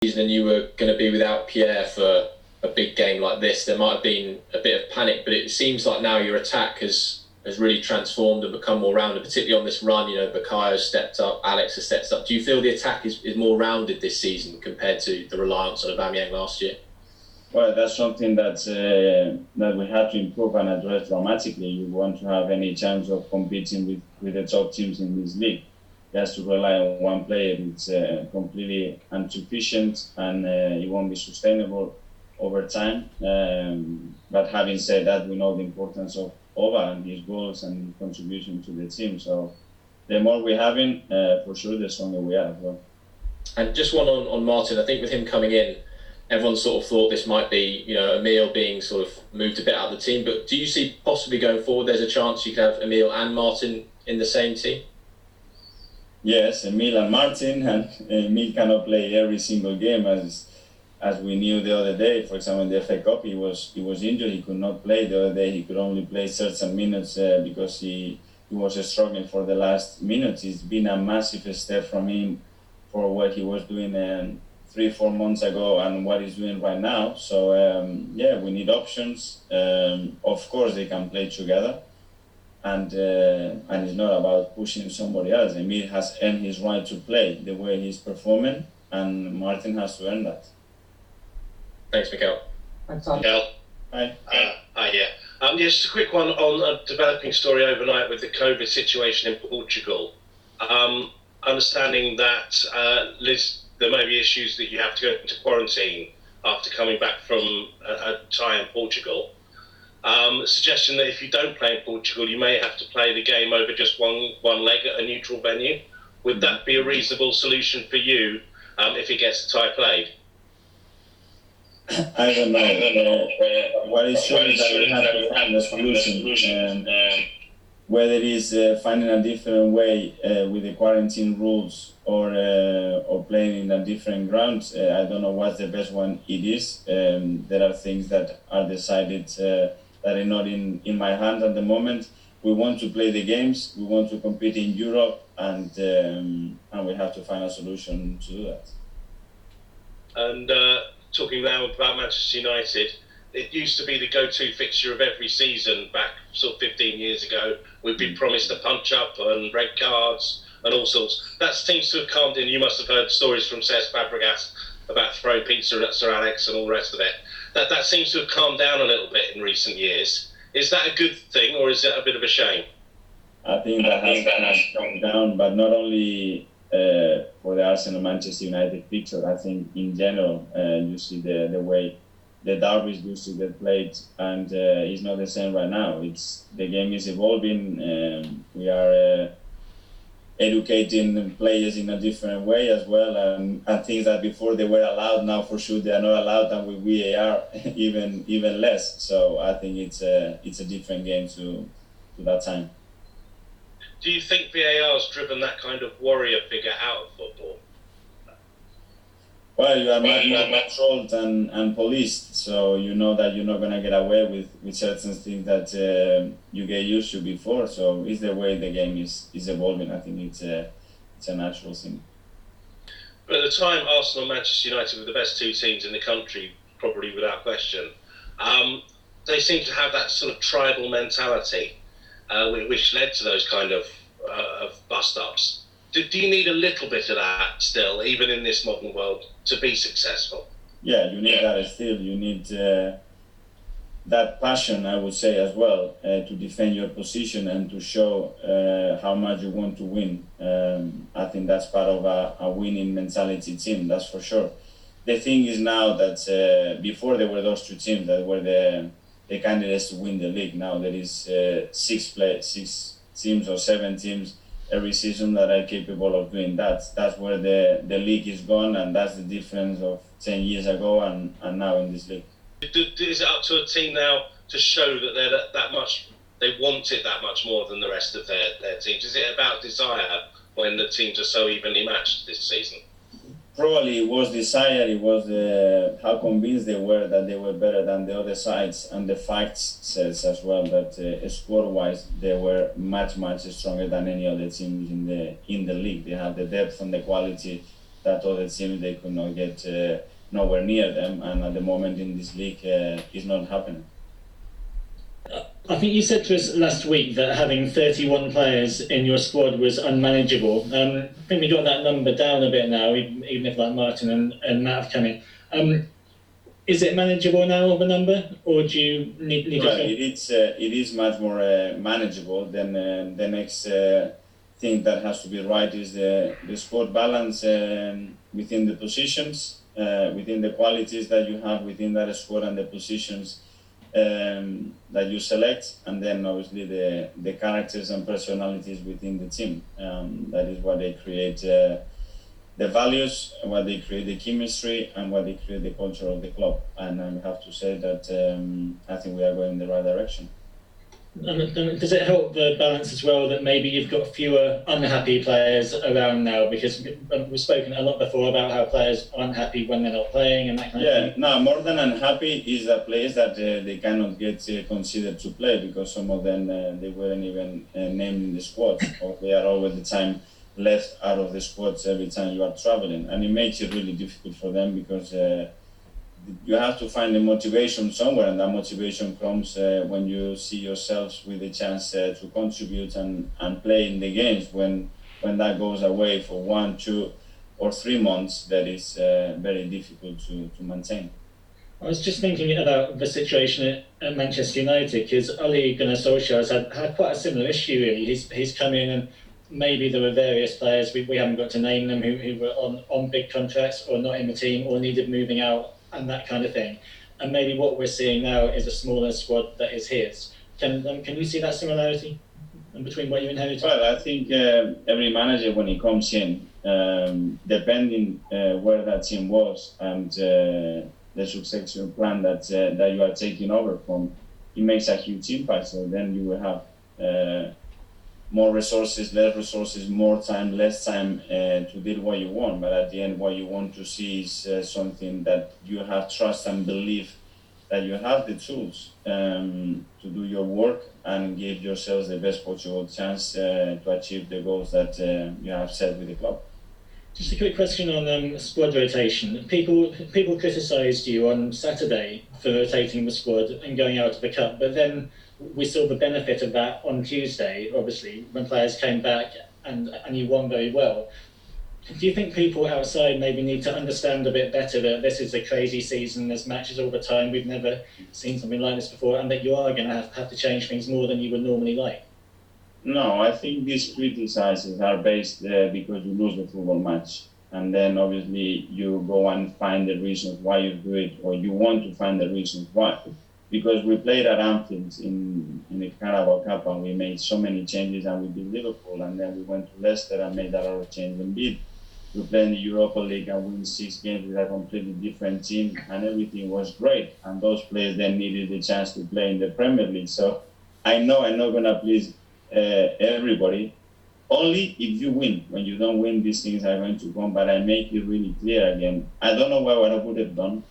season and you were going to be without Pierre for a big game like this, there might have been a bit of panic, but it seems like now your attack has really transformed and become more rounded, particularly on this run. Bakayok's stepped up, Alex has stepped up. Do you feel the attack is more rounded this season compared to the reliance on Aubameyang last year? Well, that's something that we have to improve and address dramatically. You want to have any chance of competing with the top teams in this league. Just to rely on one player, it's completely insufficient, and it won't be sustainable over time. But having said that, we know the importance of Oba and his goals and his contribution to the team. So the more we have in, for sure, the stronger we are as well. And just one on Martin. I think with him coming in, everyone sort of thought this might be, Emil being sort of moved a bit out of the team. But do you see possibly going forward, there's a chance you could have Emil and Martin in the same team? Yes, Emil and Martin, and Emil cannot play every single game as we knew the other day. For example, in the FA Cup, he was injured. He could not play the other day. He could only play certain minutes because he was struggling for the last minutes. It's been a massive step from him for what he was doing 3-4 months ago and what he's doing right now. So we need options. Of course, they can play together, and it's not about pushing somebody else. Emil has earned his right to play the way he's performing, and Martin has to earn that. Thanks, Mikel. Thanks, Tom. Mikel. Hi. Hi, yeah. Just a quick one on a developing story overnight with the COVID situation in Portugal. Understanding that, Liz, there may be issues that you have to go into quarantine after coming back from a tie in Portugal. Suggestion that if you don't play in Portugal, you may have to play the game over just one leg at a neutral venue. Would that be a reasonable solution for you if it gets a tie played? I don't know. What is sure is that we have to find a solution. Whether it is finding a different way with the quarantine rules or playing in a different ground, I don't know what the best one it is. There are things that are decided that are not in my hand at the moment. We want to play the games. We want to compete in Europe, and we have to find a solution to do that. And talking now about Manchester United, it used to be the go-to fixture of every season back sort of 15 years ago. We've been promised a punch-up and red cards and all sorts. That seems to have calmed in. You must have heard stories from Cesc Fabregas about throwing pizza at Sir Alex and all the rest of it. That seems to have calmed down a little bit in recent years. Is that a good thing, or is it a bit of a shame? I think that has calmed down, but not only for the Arsenal-Manchester United picture. I think in general, you see the way the derbies used to get played, and it's not the same right now. The game is evolving. We are educating players in a different way as well, and things that before they were allowed, now for sure they are not allowed, and with VAR even less. So I think it's a different game to that time. Do you think VAR has driven that kind of warrior figure out of football? Well, you are much more controlled and policed, so you know that you're not going to get away with certain things that you get used to before. So it's the way the game is evolving. I think it's a natural thing. But at the time, Arsenal and Manchester United were the best two teams in the country, probably without question. They seem to have that sort of tribal mentality, which led to those kind of bust-ups. Do you need a little bit of that still, even in this modern world, to be successful? Yeah, you need that still. You need that passion, I would say, as well, to defend your position and to show how much you want to win. I think that's part of a winning mentality team, that's for sure. The thing is now that before there were those two teams that were the candidates to win the league. Now there is 6 teams or 7 teams every season that are capable of doing that. That's where the league is gone, and that's the difference of 10 years ago and now in this league. Is it up to a team now to show that they're that much, they want it that much more than the rest of their teams? Is it about desire when the teams are so evenly matched this season? Probably it was desire, it was how convinced they were that they were better than the other sides, and the facts says as well that score-wise they were much stronger than any other teams in the league. They have the depth and the quality that other teams they could not get nowhere near them, and at the moment in this league it's not happening. I think you said to us last week that having 31 players in your squad was unmanageable. I think we got that number down a bit now, even if like Martin and Matt have come in. Is it manageable now, the number, or do you need well, it is much more manageable. Then the next thing that has to be right is the squad balance within the positions, within the qualities that you have within that squad and the positions that you select, and then obviously the characters and personalities within the team. That is what they create the values, what they create the chemistry, and what they create the culture of the club. And I have to say that I think we are going in the right direction. And does it help the balance as well that maybe you've got fewer unhappy players around now? Because we've spoken a lot before about how players aren't happy when they're not playing and that kind of thing. Yeah, no, more than unhappy is the players that they cannot get considered to play because some of them they weren't even named in the squad, or they are all the time left out of the squads every time you are traveling, and it makes it really difficult for them because you have to find the motivation somewhere, and that motivation comes when you see yourselves with a chance to contribute and play in the games. When that goes away for 1, 2 or 3 months, that is very difficult to maintain. I was just thinking about the situation at Manchester United, because Ole Gunnar Solskjaer has had quite a similar issue really. He's come in, and maybe there were various players, we haven't got to name them, who were on big contracts or not in the team or needed moving out and that kind of thing. And maybe what we're seeing now is a smaller squad that is his. Can you see that similarity between what you inherited? Well, I think every manager, when he comes in, depending where that team was and the succession plan that you are taking over from, it makes a huge impact. So then you will have more resources, less resources, more time, less time to do what you want. But at the end, what you want to see is something that you have trust and belief that you have the tools to do your work and give yourselves the best possible chance to achieve the goals that you have set with the club. Just a quick question on squad rotation. People criticised you on Saturday for rotating the squad and going out of the cup, but then we saw the benefit of that on Tuesday, obviously, when players came back and you won very well. Do you think people outside maybe need to understand a bit better that this is a crazy season, there's matches all the time, we've never seen something like this before, and that you are going to have to change things more than you would normally like? No, I think these criticisms are based because you lose the football match. And then obviously you go and find the reasons why you do it, or you want to find the reasons why. Because we played at Anfield in the Carabao Cup and we made so many changes, and we beat Liverpool, and then we went to Leicester and made a lot of changes and beat. We played in the Europa League and win 6 games with a completely different team, and everything was great. And those players then needed the chance to play in the Premier League. So I know I'm not going to please everybody. Only if you win. When you don't win, these things are going to come. But I make it really clear again. I don't know what I would have done